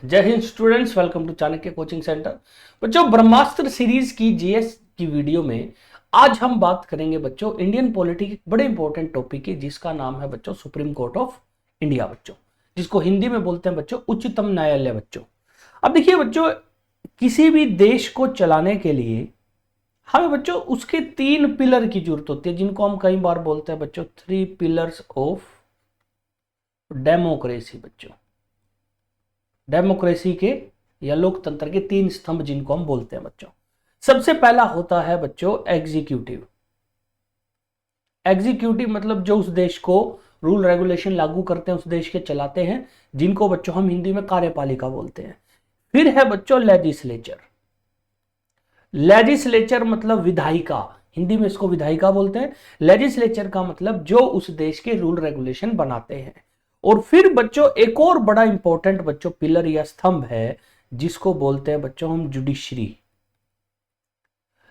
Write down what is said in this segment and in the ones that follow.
जय हिंद students, welcome to Chanakya coaching centre. बच्चों, ब्रह्मास्त्र सीरीज की जीएस की वीडियो में आज हम बात करेंगे बच्चों इंडियन पॉलिटी के बड़े इंपॉर्टेंट टॉपिक की, जिसका नाम है बच्चों सुप्रीम कोर्ट ऑफ इंडिया बच्चों, जिसको हिंदी में बोलते हैं बच्चों उच्चतम न्यायालय बच्चों। अब देखिए बच्चों, किसी भी देश को चलाने के लिए हमें बच्चों उसके तीन पिलर की जरूरत होती है, जिनको हम कई बार बोलते हैं बच्चों थ्री पिलर्स ऑफ डेमोक्रेसी बच्चों। डेमोक्रेसी के या लोकतंत्र के तीन स्तंभ जिनको हम बोलते हैं बच्चों। सबसे पहला होता है बच्चों एग्जीक्यूटिव। एग्जीक्यूटिव मतलब जो उस देश को रूल रेगुलेशन लागू करते हैं, उस देश के चलाते हैं, जिनको बच्चों हम हिंदी में कार्यपालिका बोलते हैं। फिर है बच्चों लेजिस्लेचर। लेजिस्लेचर मतलब विधायिका, हिंदी में इसको विधायिका बोलते हैं। लेजिस्लेचर का मतलब जो उस देश के रूल रेगुलेशन बनाते हैं। और फिर बच्चों एक और बड़ा इंपॉर्टेंट बच्चों पिलर या स्तंभ है, जिसको बोलते हैं बच्चों हम जुडिशरी।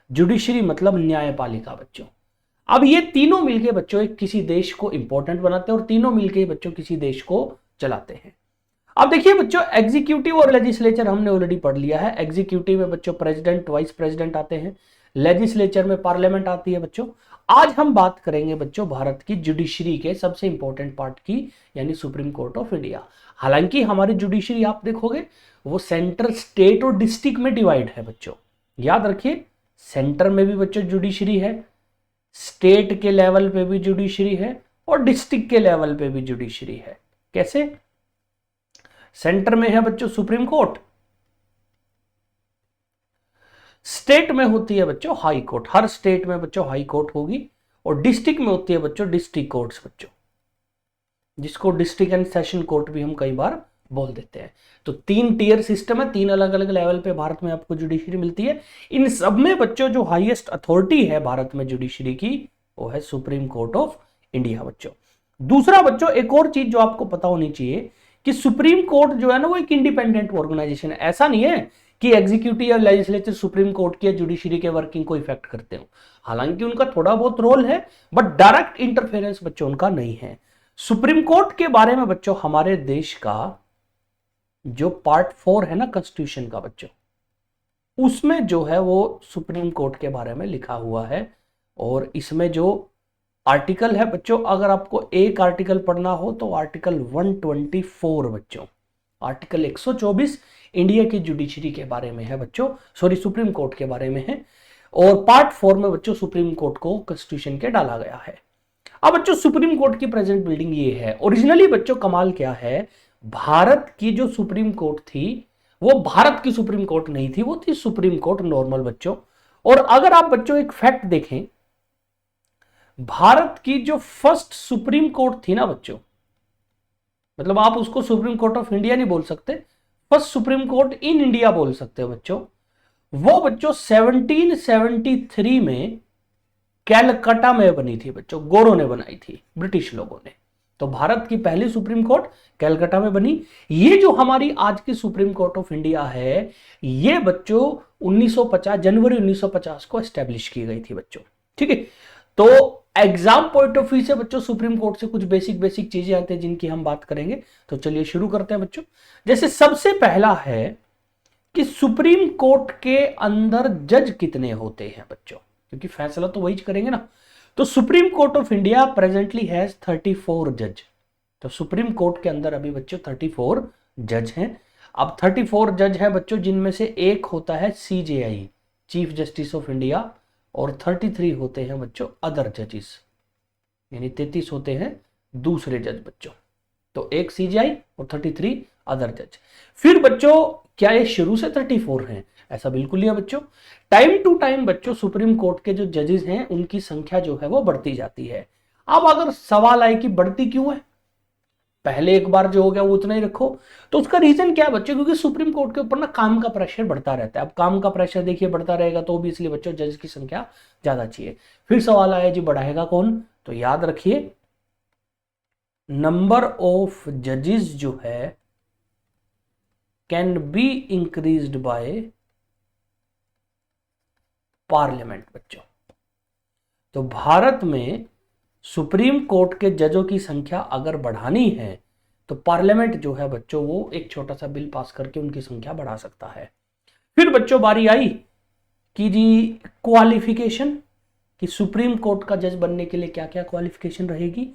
जुडिशरी मतलब न्यायपालिका बच्चों। अब ये तीनों मिलके बच्चों एक किसी देश को इंपॉर्टेंट बनाते हैं और तीनों मिलके बच्चों किसी देश को चलाते हैं। अब देखिए बच्चों, एग्जीक्यूटिव और लेजिस्लेचर हमने ऑलरेडी पढ़ लिया है। एग्जीक्यूटिव में बच्चों प्रेसिडेंट, वाइस प्रेसिडेंट आते हैं। लेजिस्लेचर में पार्लियामेंट आती है बच्चों। आज हम बात करेंगे बच्चों भारत की जुडिशरी के सबसे इंपॉर्टेंट पार्ट की, यानी सुप्रीम कोर्ट ऑफ इंडिया। हालांकि हमारी जुडिशरी आप देखोगे वो सेंटर, स्टेट और डिस्ट्रिक्ट में डिवाइड है बच्चों। याद रखिए, सेंटर में भी बच्चों जुडिशरी है, स्टेट के लेवल पे भी जुडिशरी है और डिस्ट्रिक्ट के लेवल पे भी जुडिशरी है। कैसे? सेंटर में है बच्चों सुप्रीम कोर्ट, स्टेट में होती है बच्चों हाई कोर्ट, हर स्टेट में बच्चों हाई कोर्ट होगी, और डिस्ट्रिक्ट में होती है बच्चों डिस्ट्रिक्ट कोर्ट्स बच्चों, जिसको डिस्ट्रिक्ट एंड सेशन कोर्ट भी हम कई बार बोल देते हैं। तो तीन टीयर सिस्टम है, तीन अलग अलग लेवल पे भारत में आपको जुडिशरी मिलती है। इन सब में बच्चों जो हाईएस्ट अथॉरिटी है भारत में जुडिशरी की, वो है सुप्रीम कोर्ट ऑफ इंडिया बच्चों। दूसरा बच्चों एक और चीज जो आपको पता होनी चाहिए कि सुप्रीम कोर्ट जो है ना, वो एक इंडिपेंडेंट ऑर्गेनाइजेशन है। ऐसा नहीं है कि एग्जीक्यूटिव या लेजिस्लेचर सुप्रीम कोर्ट की जुडिशरी के वर्किंग को इफेक्ट करते हो। हालांकि उनका थोड़ा बहुत रोल है, बट डायरेक्ट इंटरफेरेंस बच्चों उनका नहीं है। सुप्रीम कोर्ट के बारे में बच्चों हमारे देश का जो पार्ट 4 है ना कॉन्स्टिट्यूशन का बच्चों, उसमें जो है वो सुप्रीम कोर्ट के बारे में लिखा हुआ है। और इसमें जो आर्टिकल है बच्चों, अगर आपको एक आर्टिकल पढ़ना हो तो आर्टिकल 124 बच्चों, आर्टिकल 124 इंडिया की जुडिशरी के बारे में है बच्चों, सॉरी सुप्रीम कोर्ट के बारे में है। और पार्ट 4 में बच्चों सुप्रीम कोर्ट को कॉन्स्टिट्यूशन के डाला गया है। अब बच्चों सुप्रीम कोर्ट की प्रेजेंट बिल्डिंग ये है। ओरिजिनली बच्चों कमाल क्या है, भारत की जो सुप्रीम कोर्ट थी वो भारत की सुप्रीम कोर्ट नहीं थी, वो थी सुप्रीम कोर्ट नॉर्मल बच्चों। और अगर आप बच्चों एक फैक्ट देखें, भारत की जो फर्स्ट सुप्रीम कोर्ट थी ना बच्चों, मतलब आप उसको सुप्रीम कोर्ट ऑफ इंडिया नहीं बोल सकते, first supreme court in India बोल सकते हो बच्चों। वो बच्चों 1773 में कैलकाटा में बनी थी बच्चों, गोरों ने बनाई थी, ब्रिटिश लोगों ने। तो भारत की पहली सुप्रीम कोर्ट कैलकाटा में बनी। ये जो हमारी आज की सुप्रीम कोर्ट ऑफ इंडिया है, ये बच्चों 1950 जनवरी 1950 को एस्टेब्लिश की गई थी बच्चों। ठीक है, तो एग्जाम पॉइंट ऑफ व्यू से बच्चों सुप्रीम कोर्ट से कुछ बेसिक चीजें आती हैं जिनकी हम बात करेंगे। तो चलिए शुरू करते हैं बच्चों। जैसे सबसे पहला है कि सुप्रीम कोर्ट के अंदर जज कितने होते हैं बच्चों, क्योंकि फैसला तो वही करेंगे ना। तो supreme court of India presently has 34 जज। तो सुप्रीम कोर्ट के अंदर अभी बच्चों 34 जज हैं। अब 34 जज हैं बच्चों, जिनमें से एक होता है CJI, chief justice of India, और 33 होते हैं बच्चों अदर जजेस, यानी 33 होते हैं दूसरे जज बच्चों। तो एक सीजीआई और 33 अदर जज। फिर बच्चों क्या ये शुरू से 34 हैं? ऐसा बिल्कुल नहीं है बच्चों। टाइम टू टाइम बच्चों सुप्रीम कोर्ट के जो जजेस हैं उनकी संख्या जो है वो बढ़ती जाती है। अब अगर सवाल आए कि बढ़ती क्यों है, पहले एक बार जो हो गया वो उतना ही रखो, तो उसका रीजन क्या है बच्चों? क्योंकि सुप्रीम कोर्ट के ऊपर ना काम का प्रेशर बढ़ता रहता है। अब काम का प्रेशर देखिए बढ़ता रहेगा तो भी इसलिए बच्चों जज की संख्या ज्यादा चाहिए। फिर सवाल आया जी बढ़ाएगा कौन? तो याद रखिए नंबर ऑफ जजेस जो है can be increased by parliament बच्चों। तो भारत में सुप्रीम कोर्ट के जजों की संख्या अगर बढ़ानी है तो पार्लियामेंट जो है बच्चों वो एक छोटा सा बिल पास करके उनकी संख्या बढ़ा सकता है। फिर बच्चों बारी आई कि जी क्वालिफिकेशन, कि सुप्रीम कोर्ट का जज बनने के लिए क्या क्या क्वालिफिकेशन रहेगी।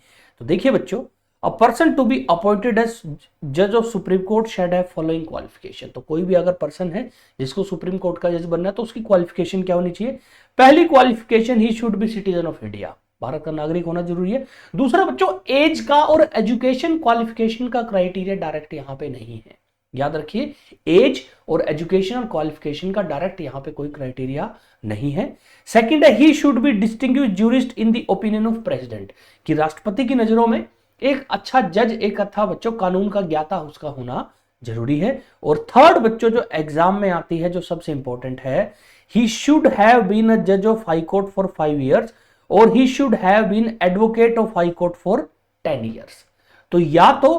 तो देखिए बच्चों, a person to be appointed as जज of supreme Court should have following qualification. तो कोई भी अगर पर्सन है जिसको सुप्रीम कोर्ट का जज बनना है तो उसकी क्वालिफिकेशन क्या होनी चाहिए। पहली qualification, he should be citizen of India, Bharat का नागरिक होना जरूरी है। दूसरा बच्चों, एज का और एजुकेशन क्वालिफिकेशन का क्राइटेरिया डायरेक्ट यहां पे नहीं है, याद रखिए, एज और एजुकेशन और क्वालिफिकेशन का डायरेक्ट यहां पे कोई क्राइटेरिया नहीं है। सेकंड है, he should be distinguished jurist in the opinion of president, कि राष्ट्रपति की नजरों में एक अच्छा जज, एक अच्छा बच्चों कानून का ज्ञाता उसका होना जरूरी है। और थर्ड बच्चों जो एग्जाम में आती है, जो सबसे इंपॉर्टेंट है, he should have been a जज of High Court for 5 years और he should have been advocate of High Court for 10 years। तो या तो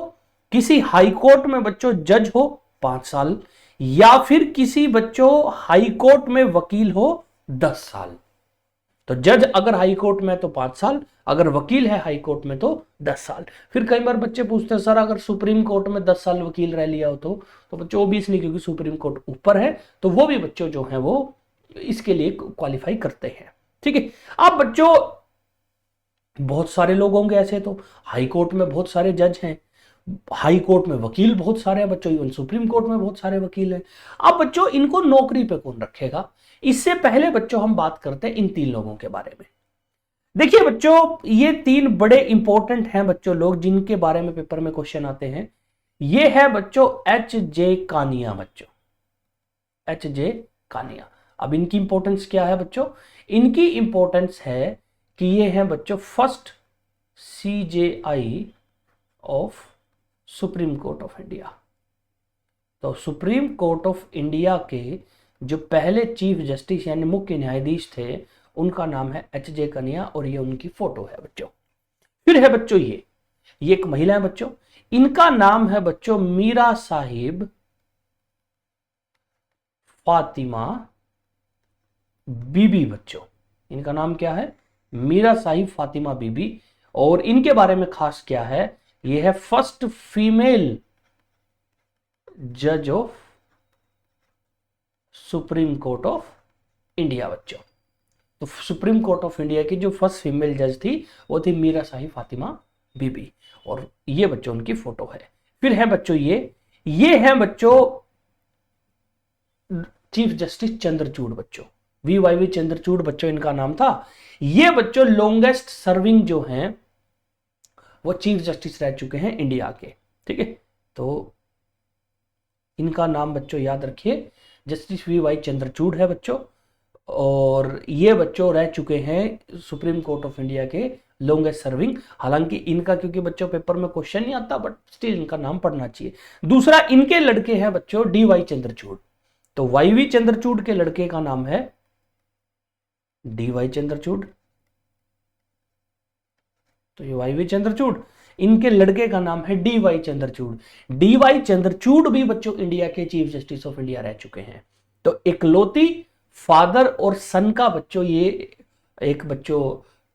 किसी हाई कोर्ट में बच्चों जज हो 5 साल, या फिर किसी बच्चों हाई कोर्ट में वकील हो 10 साल। तो जज अगर हाई कोर्ट में तो 5 साल, अगर वकील है हाई कोर्ट में तो 10 साल। फिर कई बार बच्चे पूछते हैं सर अगर सुप्रीम कोर्ट में 10 साल वकील रह लिया हो तो बच्चों ओबियसली क्योंकि सुप्रीम कोर्ट ऊपर है तो वो भी बच्चों जो हैं वो इसके लिए क्वालिफाई करते हैं। ठीक है, अब बच्चों बहुत सारे लोग होंगे ऐसे, तो हाई कोर्ट में बहुत सारे जज हैं, हाई कोर्ट में वकील बहुत सारे हैं बच्चों, इवन सुप्रीम कोर्ट में बहुत सारे वकील हैं। अब बच्चों इनको नौकरी पे कौन रखेगा, इससे पहले बच्चों हम बात करते हैं इन 3 लोगों के बारे में। देखिए बच्चों, ये 3 बड़े इंपॉर्टेंट हैं बच्चों लोग जिनके बारे में पेपर में क्वेश्चन आते हैं। ये है बच्चों H.J. कानिया, बच्चों H.J. कानिया। अब इनकी इंपॉर्टेंस क्या है बच्चों, इनकी इंपॉर्टेंस है कि ये है बच्चों first CJI of supreme court of India. तो सुप्रीम कोर्ट ऑफ इंडिया के जो पहले चीफ जस्टिस यानी मुख्य न्यायाधीश थे उनका नाम है H.J. कानिया और ये उनकी फोटो है बच्चों। फिर है बच्चों ये एक महिला है बच्चों, इनका नाम है बच्चों मीरा साहिब फातिमा बीबी। बच्चों इनका नाम क्या है, मीरा साहिब फातिमा बीबी। और इनके बारे में खास क्या है, ये है फर्स्ट फीमेल जज of supreme court of India. बच्चों तो सुप्रीम कोर्ट ऑफ इंडिया की जो फर्स्ट फीमेल जज थी वो थी मीरा साहिब फातिमा बीबी, और ये बच्चों उनकी फोटो है। फिर है बच्चों ये है बच्चों चीफ जस्टिस चंद्रचूड़। बच्चों VYV चंद्रचूड़ बच्चों इनका नाम था। ये बच्चों लॉन्गेस्ट सर्विंग जो हैं वो चीफ जस्टिस रह चुके हैं इंडिया के। ठीक है, तो इनका नाम बच्चों याद रखिए, जस्टिस VY चंद्रचूड़ है बच्चों, और ये बच्चों रह चुके हैं सुप्रीम कोर्ट ऑफ इंडिया के लॉन्गेस्ट सर्विंग। हालांकि इनका क्योंकि बच्चों पेपर में क्वेश्चन नहीं आता बट स्टिल इनका नाम पढ़ना चाहिए। दूसरा इनके लड़के हैं बच्चों DY चंद्रचूड़। तो YV चंद्रचूड़ के लड़के का नाम है DY चंद्रचूड़। तो ये YV चंद्रचूड़, इनके लड़के का नाम है DY चंद्रचूड़। DY चंद्रचूड़ भी बच्चों इंडिया के चीफ जस्टिस ऑफ इंडिया रह चुके हैं। तो इकलौती फादर और सन का बच्चों ये एक बच्चों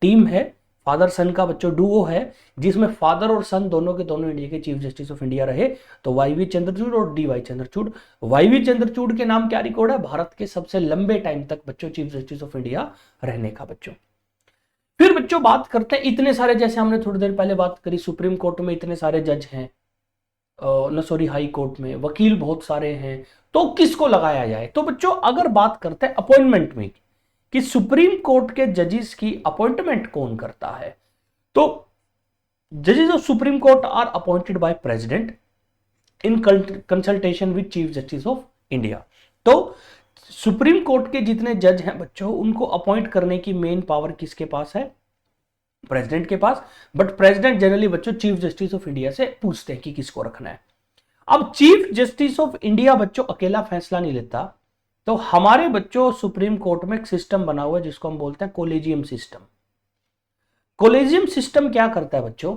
टीम है, फादर सन का बच्चों डुओ है, जिसमें फादर और सन दोनों के दोनों इंडिया के चीफ जस्टिस ऑफ इंडिया रहे। तो YV चंद्रचूड़ और DY चंद्रचूड़। YV चंद्रचूड़ के नाम क्या रिकॉर्ड है, भारत के सबसे लंबे टाइम तक बच्चों चीफ जस्टिस ऑफ इंडिया रहने का। बच्चों फिर बच्चों बात करते हैं इतने सारे, जैसे हमने थोड़ी देर पहले बात करी सुप्रीम कोर्ट में इतने सारे जज हैं, हाई कोर्ट में वकील बहुत सारे हैं, तो किसको लगाया जाए। तो बच्चों अगर बात करते हैं अपॉइंटमेंट में कि सुप्रीम कोर्ट के जजेस की अपॉइंटमेंट कौन करता है, तो जजेस of supreme court are appointed by president in consultation with chief justice of India. तो सुप्रीम कोर्ट के जितने जज हैं बच्चों उनको अपॉइंट करने की मेन पावर किसके पास है, प्रेसिडेंट के पास। बट प्रेसिडेंट जनरली बच्चों चीफ जस्टिस ऑफ इंडिया से पूछते हैं कि किसको रखना है। अब चीफ जस्टिस ऑफ इंडिया बच्चों अकेला फैसला नहीं लेता, तो हमारे बच्चों सुप्रीम कोर्ट में एक सिस्टम बना हुआ है जिसको हम बोलते हैं कोलेजियम सिस्टम। कोलेजियम सिस्टम क्या करता है बच्चों,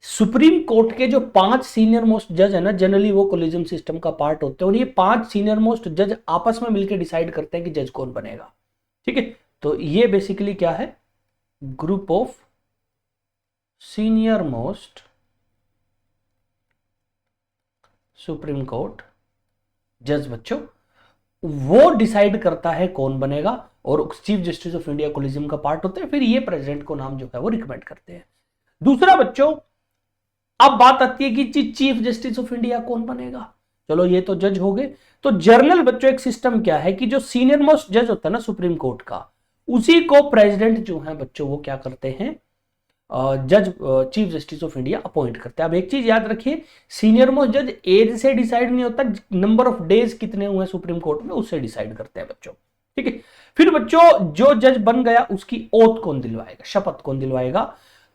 सुप्रीम कोर्ट के जो 5 सीनियर मोस्ट जज है ना, जनरली वो कोलेजियम सिस्टम का पार्ट होते हैं, और ये 5 सीनियर मोस्ट जज आपस में मिलकर डिसाइड करते हैं कि जज कौन बनेगा। ठीक है, तो ये बेसिकली क्या है, group of senior most supreme court जज बच्चों, वो डिसाइड करता है कौन बनेगा, और chief justice of India collegium का पार्ट होते हैं, फिर ये प्रेसिडेंट को नाम जो है वो रिकमेंड करते हैं। दूसरा बच्चों, अब बात आती है कि चीफ जस्टिस ऑफ इंडिया कौन बनेगा। चलो ये तो जज हो गए। तो जर्नल बच्चों एक सिस्टम क्या है कि जो सीनियर मोस्ट जज होता है ना सुप्रीम कोर्ट का, उसी को प्रेसिडेंट जो है बच्चों वो क्या करते हैं, जज chief justice of India appoint करते हैं। अब एक चीज याद रखिए, सीनियर मोस्ट जज एज से डिसाइड नहीं होता, नंबर ऑफ डेज कितने हुए सुप्रीम कोर्ट में उससे डिसाइड करते हैं बच्चों। ठीक है, फिर बच्चों जो जज बन गया उसकी ओथ कौन दिलवाएगा, शपथ कौन दिलवाएगा?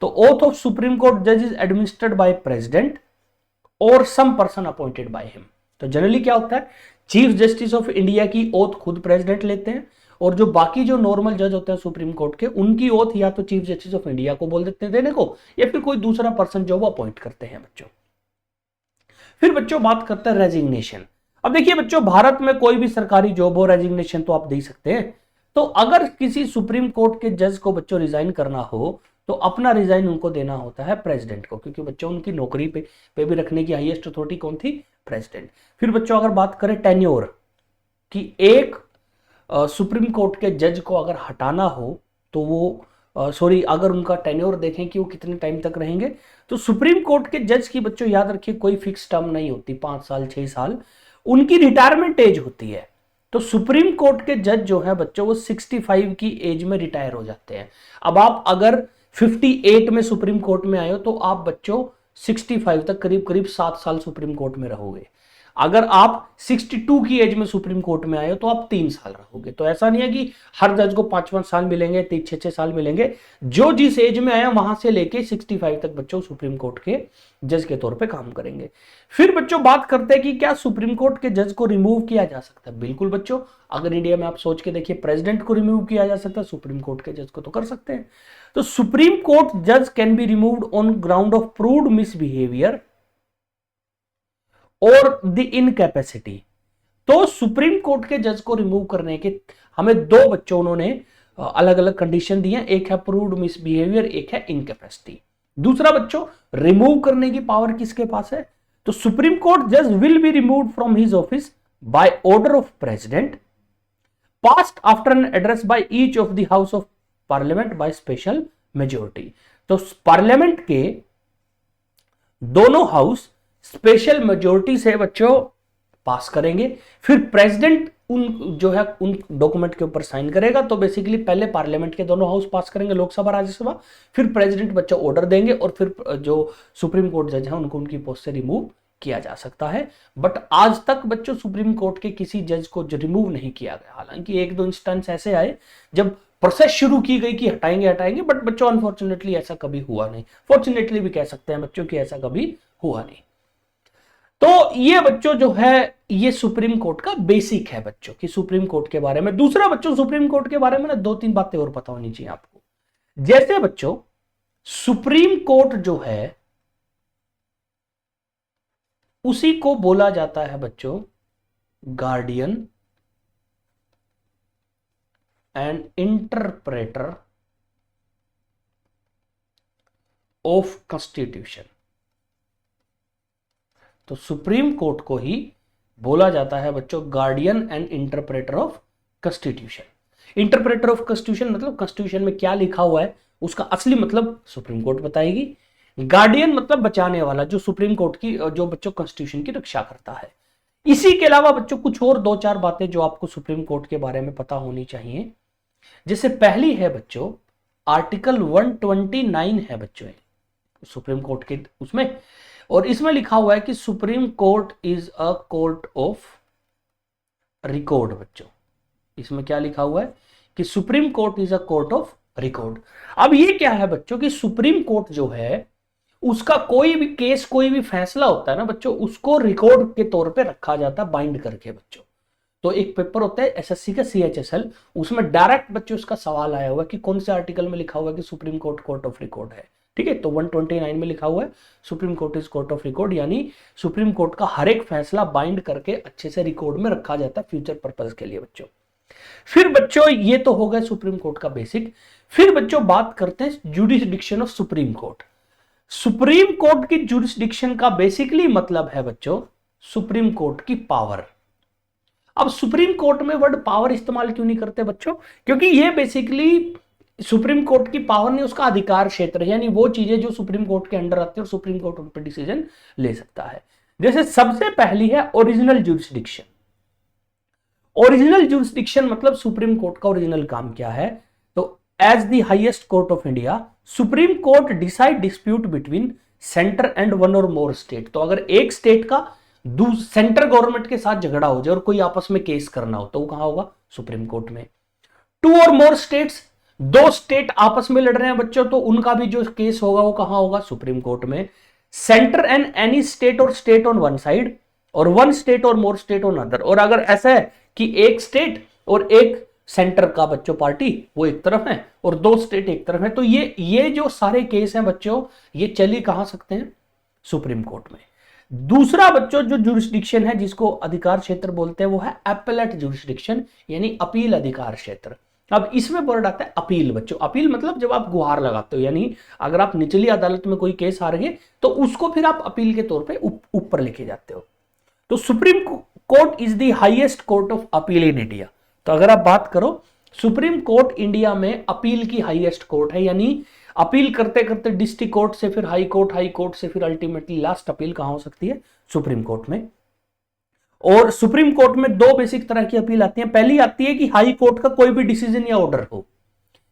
तो ओथ ऑफ सुप्रीम कोर्ट जज इज एडमिनिस्टर्ड बाय प्रेसिडेंट और some person appointed by him. तो जनरली क्या होता है, चीफ जस्टिस ऑफ इंडिया की ओथ खुद प्रेसिडेंट लेते हैं, और जो बाकी जो नॉर्मल जज होते हैं सुप्रीम कोर्ट के, उनकी ओथ या तो चीफ जस्टिस ऑफ इंडिया को बोल देते हैं देने को, या फिर कोई दूसरा पर्सन जो वो अपॉइंट करते हैं बच्चों। फिर बच्चों बात करते हैं रेजिग्नेशन। अब देखिए बच्चों, भारत में कोई भी सरकारी जॉब हो, रेजिग्नेशन तो आप दे सकते हैं। तो अगर किसी सुप्रीम कोर्ट के जज को बच्चों रिजाइन करना हो, तो अपना रिजाइन उनको देना होता है प्रेसिडेंट को, क्योंकि बच्चों उनकी नौकरी पे भी रखने की हाईएस्ट अथॉरिटी कौन थी? प्रेसिडेंट। फिर बच्चों अगर बात करें टेन्योर कि एक सुप्रीम कोर्ट के जज को अगर हटाना हो तो वो अगर उनका टेन्योर देखें कि वो कितने टाइम तक रहेंगे, तो सुप्रीम कोर्ट के जज की बच्चों याद रखिए कोई फिक्स टर्म नहीं होती, 5 साल 6 साल उनकी रिटायरमेंट एज होती है। तो सुप्रीम कोर्ट के जज जो है बच्चों वो 65 की एज में रिटायर हो जाते हैं। अब आप अगर 58 में सुप्रीम कोर्ट में आए हो तो आप बच्चों 65 तक करीब करीब 7 साल सुप्रीम कोर्ट में रहोगे। अगर आप 62 की एज में सुप्रीम कोर्ट में आए हो तो आप 3 साल रहोगे। तो ऐसा नहीं है कि हर जज को 5-5 साल मिलेंगे, 6-6 साल मिलेंगे। जो जिस एज में आया वहां से लेके 65 तक बच्चों सुप्रीम कोर्ट के जज के तौर पे काम करेंगे। फिर बच्चों बात करते हैं कि क्या सुप्रीम कोर्ट के जज को रिमूव किया जा सकता है? बिल्कुल बच्चों, अगर इंडिया में आप सोच के देखिए, प्रेसिडेंट को रिमूव किया जा सकता है, सुप्रीम कोर्ट के जज को तो कर सकते हैं। तो सुप्रीम कोर्ट जज can be removed on ground of proved misbehaviour और द इनकैपेसिटी। तो सुप्रीम कोर्ट के जज को रिमूव करने के हमें 2 बच्चों उन्होंने अलग अलग कंडीशन दी है, एक है प्रूव्ड मिसबिहेवियर, एक है इनकैपेसिटी। दूसरा बच्चों, रिमूव करने की पावर किसके पास है? तो सुप्रीम कोर्ट जज will be removed from his office by order of president, passed after an address by each of the house of parliament by special majority. तो पार्लियामेंट के दोनों हाउस स्पेशल मेजोरिटी से बच्चों पास करेंगे, फिर प्रेसिडेंट उन document के ऊपर साइन करेगा। तो बेसिकली पहले पार्लियामेंट के दोनों हाउस पास करेंगे, लोकसभा राज्यसभा, फिर प्रेसिडेंट बच्चों ऑर्डर देंगे, और फिर जो सुप्रीम कोर्ट जज है उनको उनकी पोस्ट से रिमूव किया जा सकता है। बट आज तक बच्चों सुप्रीम कोर्ट के किसी जज को रिमूव नहीं किया गया। हालांकि 1-2 इंस्टेंस ऐसे आए जब प्रोसेस शुरू की गई कि हटाएंगे, बट बच्चों अनफॉर्चुनेटली ऐसा कभी हुआ नहीं। फॉर्चुनेटली भी कह सकते हैं बच्चों कि ऐसा कभी हुआ नहीं। तो ये बच्चों जो है ये सुप्रीम कोर्ट का बेसिक है बच्चों कि सुप्रीम कोर्ट के बारे में। दूसरा बच्चों, सुप्रीम कोर्ट के बारे में ना 2-3 बातें और पता होनी चाहिए आपको। जैसे बच्चों सुप्रीम कोर्ट जो है उसी को बोला जाता है बच्चों guardian and interpreter of constitution. तो सुप्रीम कोर्ट को ही बोला जाता है बच्चों guardian and interpreter of constitution. Interpreter of constitution मतलब कॉन्स्टिट्यूशन में क्या लिखा हुआ है उसका असली मतलब सुप्रीम कोर्ट बताएगी। गार्डियन मतलब बचाने वाला, जो सुप्रीम कोर्ट की जो बच्चों कॉन्स्टिट्यूशन की रक्षा करता है। इसी के अलावा बच्चों कुछ और 2-4 बातें जो आपको सुप्रीम कोर्ट के बारे में पता होनी चाहिए। जैसे पहली है बच्चों आर्टिकल 129 है बच्चों सुप्रीम कोर्ट के उसमें, और इसमें लिखा हुआ है कि supreme Court is a court of record. बच्चों इसमें क्या लिखा हुआ है कि supreme Court is a court of record. अब ये क्या है बच्चों कि सुप्रीम कोर्ट जो है उसका कोई भी केस, कोई भी फैसला होता है ना बच्चों, उसको रिकॉर्ड के तौर पे रखा जाता है बाइंड करके बच्चों। तो एक पेपर होता है एसएससी का CHSL, उसमें डायरेक्ट बच्चों उसका सवाल आया हुआ कि कौन से आर्टिकल में लिखा हुआ है कि supreme court court of record है। ठीक है, तो 129 में लिखा हुआ है supreme Court is court of record, यानी सुप्रीम कोर्ट का हर एक फैसला बाइंड करके अच्छे से रिकॉर्ड में रखा जाता है फ्यूचर पर्पज के लिए बच्चों। फिर बच्चों ये तो हो गया सुप्रीम कोर्ट का बेसिक। फिर बच्चों बात करते हैं jurisdiction of supreme Court. Supreme court की जुडिसडिक्शन का बेसिकली मतलब है बच्चों सुप्रीम कोर्ट की पावर। अब सुप्रीम कोर्ट में वर्ड पावर इस्तेमाल क्यों नहीं करते बच्चों? क्योंकि ये बेसिकली सुप्रीम कोर्ट की पावर नहीं, उसका अधिकार क्षेत्र है, यानी वो चीजें जो सुप्रीम कोर्ट के अंडर आती है और सुप्रीम कोर्ट उन पर डिसीजन ले सकता है। जैसे सबसे पहली है ओरिजिनल ज्यूरिसडिक्शन। ओरिजिनल ज्यूरिसडिक्शन मतलब सुप्रीम कोर्ट का ओरिजिनल काम क्या है? तो as the highest court of India, supreme court decide dispute between centre and one और मोर स्टेट। तो अगर एक स्टेट का सेंटर गवर्नमेंट के साथ झगड़ा हो जाए और कोई आपस में केस करना हो तो वो कहां होगा? सुप्रीम कोर्ट में। टू और मोर स्टेट्स, दो स्टेट आपस में लड़ रहे हैं बच्चों, तो उनका भी जो केस होगा वो कहां होगा? सुप्रीम कोर्ट में। सेंटर एंड एनी स्टेट और स्टेट ऑन वन साइड, और वन स्टेट और मोर स्टेट ऑन अदर। और अगर ऐसा है कि एक स्टेट और एक सेंटर का बच्चों पार्टी वो एक तरफ है और दो स्टेट एक तरफ है, तो ये जो सारे केस हैं बच्चों, ये चली कहां सकते हैं? सुप्रीम कोर्ट में। दूसरा बच्चों जो जुरिस्डिक्शन है जिसको अधिकार क्षेत्र बोलते हैं वो है एपेलेट जुरिस्डिक्शन, यानी अपील अधिकार क्षेत्र। अब इसमें वर्ड आता है अपील बच्चों। अपील मतलब जब आप गुहार लगाते हो, यानी अगर आप निचली अदालत में कोई केस हार गए तो उसको फिर आप अपील के तौर पे ऊपर लेके जाते हो। तो supreme Court is the highest court of appeal in India. तो अगर आप बात करो, सुप्रीम कोर्ट इंडिया में अपील की हाईएस्ट कोर्ट है, यानी अपील करते करते डिस्ट्रिक्ट कोर्ट से फिर हाई कोर्ट से फिर अल्टीमेटली लास्ट अपील कहां हो सकती है? सुप्रीम कोर्ट में। और सुप्रीम कोर्ट में दो बेसिक तरह की अपील आती है। पहली आती है कि हाई कोर्ट का कोई भी डिसीजन या ऑर्डर हो,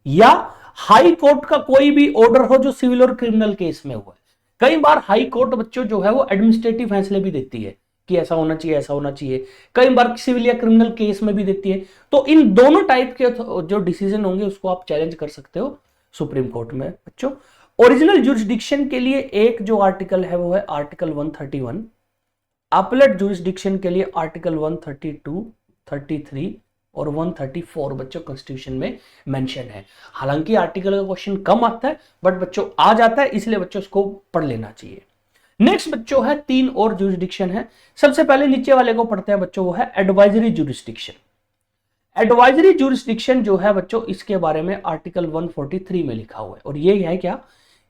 या हाई कोर्ट का कोई भी ऑर्डर हो जो सिविल और क्रिमिनल केस में हुआ है। कई बार हाई कोर्ट बच्चों जो है वो एडमिनिस्ट्रेटिव फैसले भी देती है कि ऐसा होना चाहिए, ऐसा होना चाहिए। कई बार सिविल या क्रिमिनल केस में भी देती है। तो इन दोनों टाइप के जो डिसीजन होंगे उसको आप चैलेंज कर सकते हो सुप्रीम कोर्ट में बच्चों। ओरिजिनल जुरिस्डिक्शन के लिए एक जो आर्टिकल है वो है आर्टिकल 131। अपीलेट जुरिस्डिक्शन के लिए आर्टिकल 132, 33 और 134 बच्चों कॉन्स्टिट्यूशन में मेंशन है। हालांकि आर्टिकल का क्वेश्चन कम आता है बट बच्चों आ जाता है, इसलिए बच्चों इसको पढ़ लेना चाहिए। नेक्स्ट बच्चों है तीन और जुरिस्डिक्शन है। सबसे पहले नीचे वाले को पढ़ते हैं बच्चों, वो है एडवाइजरी जुरिस्डिक्शन। एडवाइजरी जुरिस्डिक्शन जो है बच्चों, इसके बारे में आर्टिकल 143 में लिखा हुआ है, और ये है क्या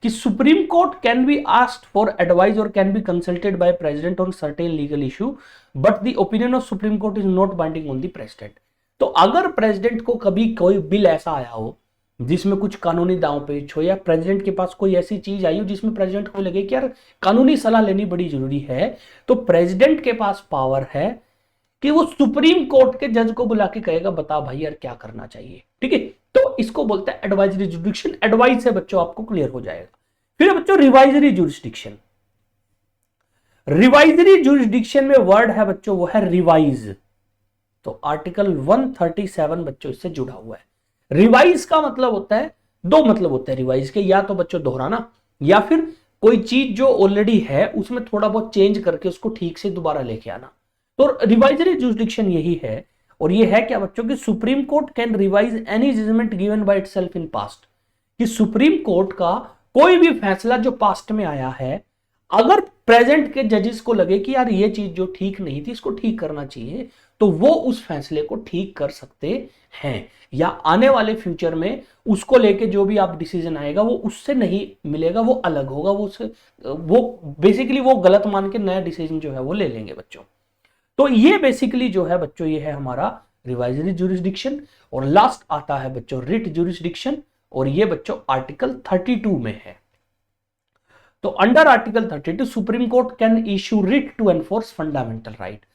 कि supreme court can be asked for advice और can be consulted by president on certain legal issue, but the opinion of supreme Court is not binding on the president. तो अगर प्रेसिडेंट को कभी कोई बिल ऐसा आया हो जिसमें कुछ कानूनी दांव पेच हो, या प्रेसिडेंट के पास कोई ऐसी चीज आई हो जिसमें प्रेसिडेंट को लगे कि यार कानूनी सलाह लेनी बड़ी जरूरी है, तो प्रेसिडेंट के पास पावर है कि वो सुप्रीम कोर्ट के जज को बुला के कहेगा बता भाई यार क्या करना चाहिए। ठीक है, तो इसको बोलते हैं एडवाइजरी जुरिस्डिक्शन। एडवाइस है बच्चों, आपको क्लियर हो जाएगा। फिर बच्चों रिवाइजरी जुरिस्डिक्शन। रिवाइजरी जुरिस्डिक्शन में वर्ड है बच्चों वो है रिवाइज। तो आर्टिकल 137 बच्चों इससे जुड़ा हुआ है। रिवाइज का मतलब होता है, दो मतलब होते हैं रिवाइज के, या तो बच्चों दोहराना, या फिर कोई चीज जो ऑलरेडी है उसमें थोड़ा बहुत चेंज करके उसको ठीक से दोबारा लेके आना। तो रिवाइजरी जुरिस्डिक्शन यही है। और ये है क्या बच्चों कि supreme court can revise any judgment given by itself in past. कि सुप्रीम कोर्ट का कोई भी फैसला जो पास्ट में आया है, अगर प्रेजेंट के जजेस को लगे कि यार ये चीज जो ठीक नहीं थी इसको ठीक करना चाहिए, तो वो उस फैसले को ठीक कर सकते हैं, या आने वाले फ्यूचर में उसको लेके जो भी आप डिसीजन आएगा वो उससे नहीं मिलेगा, वो अलग होगा, वो बेसिकली वो गलत मान के नया डिसीजन जो है वो ले लेंगे बच्चों। तो ये बेसिकली जो है बच्चों ये है हमारा रिवाइजरी जुरिस्डिक्शन। और लास्ट आता है बच्चों रिट जुरिस्डिक्शन, और ये बच्चों आर्टिकल 32 में है। तो under article 32 supreme court can issue writ to enforce fundamental right.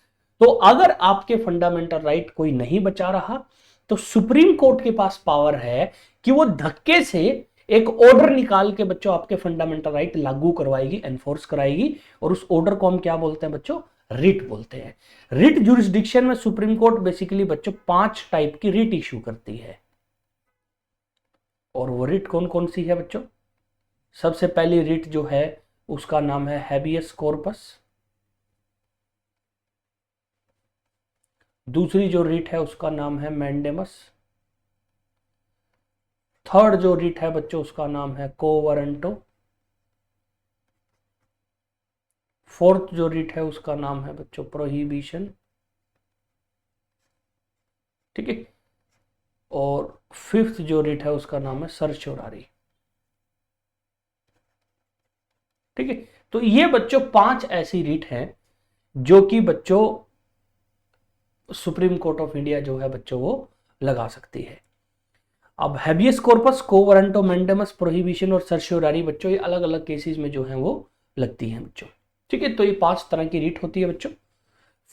तो अगर आपके फंडामेंटल राइट कोई नहीं बचा रहा तो सुप्रीम कोर्ट के पास पावर है कि वो धक्के से एक ऑर्डर निकाल के बच्चों आपके फंडामेंटल राइट लागू करवाएगी, एनफोर्स कराएगी, और उस ऑर्डर को हम क्या बोलते हैं बच्चों? रिट बोलते हैं। रिट जुरिस्डिक्शन में सुप्रीम कोर्ट बेसिकली बच्चों 5 टाइप की रिट इश्यू करती है। और वो रिट कौन कौन सी है बच्चों? सबसे पहली रिट जो है उसका नाम है हैबियस कॉर्पस। दूसरी जो रिट है उसका नाम है मैंडेमस। थर्ड जो रिट है बच्चों उसका नाम है को वारंटो। फोर्थ जो रिट है उसका नाम है बच्चों प्रोहिबिशन। ठीक है, और फिफ्थ जो रिट है उसका नाम है सर्चोरारी। ठीक है, तो ये बच्चों 5 ऐसी रिट हैं जो कि बच्चों सुप्रीम कोर्ट ऑफ इंडिया जो है बच्चों वो लगा सकती है। अब हैबियस कॉर्पस, को वारंटो मैंडेमस, प्रोहिबिशन और सर्शियोरारी बच्चों ये अलग अलग केसेस में जो है वो लगती हैं बच्चों। ठीक है, तो ये 5 तरह की रीट होती है बच्चों।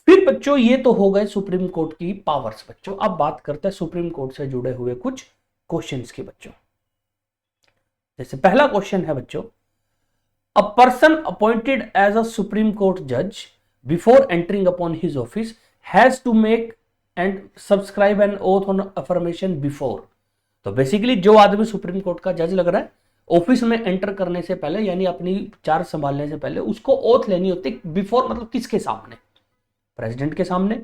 फिर बच्चों ये तो हो गए सुप्रीम कोर्ट की पावर्स बच्चों। अब बात करते हैं सुप्रीम कोर्ट से जुड़े हुए कुछ क्वेश्चंस की बच्चों। जैसे पहला क्वेश्चन है बच्चों, a person appointed as a Supreme court जज before entering upon his office has to make and subscribe an oath on affirmation before. तो बेसिकली जो आदमी सुप्रीम कोर्ट का जज लग रहा है, ऑफिस में एंटर करने से पहले यानी अपनी चार्ज संभालने से पहले उसको ओथ लेनी होती है। बिफोर मतलब किसके सामने? प्रेसिडेंट के सामने,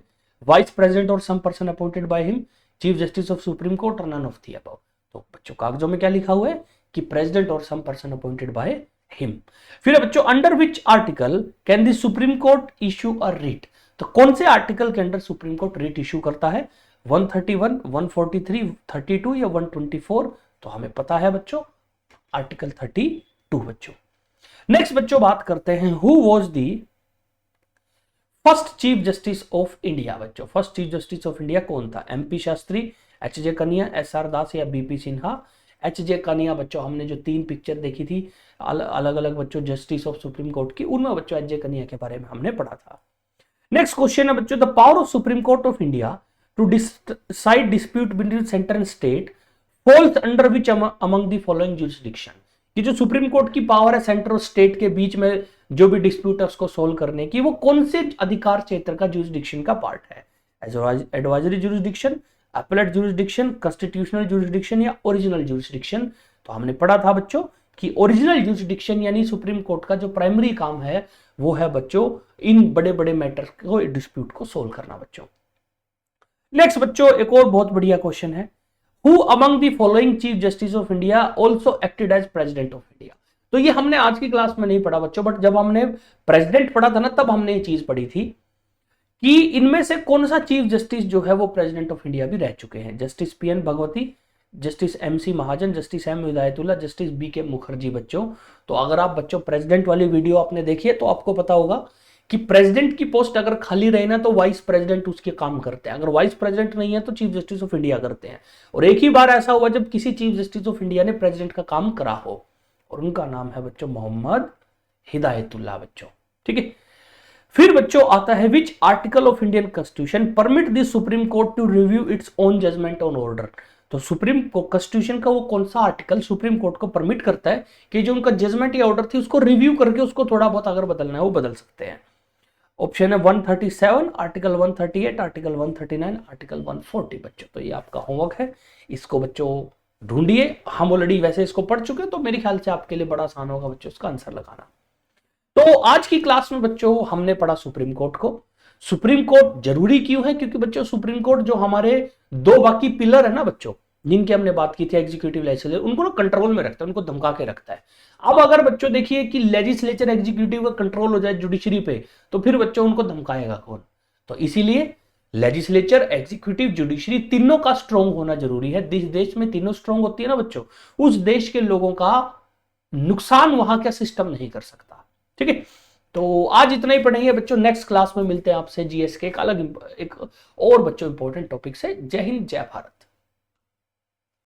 वाइस प्रेसिडेंट और some person appointed by him, chief justice of supreme court और नन ऑफ द अबव। तो बच्चों कागजों में क्या लिखा हुआ है कि प्रेसिडेंट और some person appointed by him. फिर बच्चों under which article can the supreme court issue a writ. तो कौन से आर्टिकल के under supreme court writ issue करता है? 131, 143, 32 या 124? तो हमें पता है बच्चों आर्टिकल 32 बच्चों। नेक्स्ट बच्चों बात करते हैं who was the first chief justice of India बच्चों। First chief justice of India कौन था? M P Shastri, H J. Kania, S R. दास या बीपी सिन्हा? एच.जे. कनिया बच्चों। हमने जो 3 पिक्चर देखी थी अलग अलग बच्चों जस्टिस ऑफ सुप्रीम कोर्ट की, उनमें बच्चों एच.जे. कनिया के बारे में हमने पढ़ा था। नेक्स्ट क्वेश्चन है बच्चों, the power of supreme court of India to decide dispute between centre and state falls under which among the following jurisdiction. कि जो सुप्रीम कोर्ट की पावर है सेंटर और स्टेट के बीच में जो भी डिस्प्यूट है उसको सोल्व करने की, वो कौन से अधिकार क्षेत्र का जुरिसडिक्शन का पार्ट है? Advisory jurisdiction, appellate jurisdiction, constitutional jurisdiction या ओरिजिनल जुरिसडिक्शन? तो हमने पढ़ा था बच्चों कि ओरिजिनल जुरिसडिक्शन यानी सुप्रीम कोर्ट का जो प्राइमरी काम है वो है बच्चों इन बड़े बड़े मैटर्स को, डिस्प्यूट को सोल्व करना बच्चों। नेक्स्ट बच्चों एक और बहुत बढ़िया क्वेश्चन है, who among the following chief justice of India also acted as president of India? तो ये हमने आज की क्लास में नहीं पढ़ा बच्चों, बट जब हमने प्रेसिडेंट पढ़ा था ना तब हमने ये चीज पढ़ी थी कि इनमें से कौन सा चीफ जस्टिस जो है वो प्रेसिडेंट ऑफ इंडिया भी रह चुके हैं। Justice P N. Bhagwati, justice M C. Mahajan, justice M. Hidayatullah, justice B K. Mukherjee बच्चों। तो अगर आप बच्चों प्रेसिडेंट वाली वीडियो आपने देखी है तो आपको पता होगा कि प्रेसिडेंट की पोस्ट अगर खाली रहे ना तो वाइस प्रेसिडेंट उसके काम करते हैं, अगर वाइस प्रेसिडेंट नहीं है तो चीफ जस्टिस ऑफ इंडिया करते हैं। और एक ही बार ऐसा हुआ जब किसी चीफ जस्टिस ऑफ इंडिया ने प्रेसिडेंट का काम करा हो, और उनका नाम है बच्चों मोहम्मद हिदायतुल्ला बच्चों। ठीक है, फिर बच्चों आता है which article of Indian constitution permit the supreme court to review its own judgment on order. तो सुप्रीम कॉन्स्टिट्यूशन का वो कौन सा आर्टिकल सुप्रीम कोर्ट को परमिट करता है कि जो उनका जजमेंट या ऑर्डर थी उसको रिव्यू करके उसको थोड़ा बहुत अगर बदलना है वो बदल सकते हैं? ऑप्शन है 137, आर्टिकल 138, आर्टिकल 139, आर्टिकल 140 बच्चों। तो ये आपका होमवर्क है, इसको बच्चों ढूंढिए। हम ऑलरेडी वैसे इसको पढ़ चुके हैं तो मेरे ख्याल से आपके लिए बड़ा आसान होगा बच्चों इसका आंसर लगाना। तो आज की क्लास में बच्चों हमने पढ़ा सुप्रीम कोर्ट को। सुप्रीम कोर्ट जरूरी क्यों है? क्योंकि बच्चों सुप्रीम कोर्ट जो हमारे 2 बाकी पिलर है ना बच्चों जिनकी हमने बात की थी, एग्जीक्यूटिव लेजिस्लेचर, उनको ना कंट्रोल में रखता है, उनको धमका के रखता है। अब अगर बच्चों देखिए कि लेजिस्लेचर एग्जीक्यूटिव का कंट्रोल हो जाए जुडिशरी पे तो फिर बच्चों उनको धमकाएगा कौन? तो इसीलिए लेजिस्लेचर, एग्जीक्यूटिव, जुडिशरी तीनों का स्ट्रॉन्ग होना जरूरी है। जिस देश में तीनों स्ट्रॉन्ग होती है ना बच्चों, उस देश के लोगों का नुकसान वहां का सिस्टम नहीं कर सकता। ठीक है, तो आज इतना ही पढ़ेंगे बच्चों। नेक्स्ट क्लास में मिलते हैं आपसे जीएस के एक अलग एक और बच्चों इंपॉर्टेंट टॉपिक से। जय हिंद, जय भारत।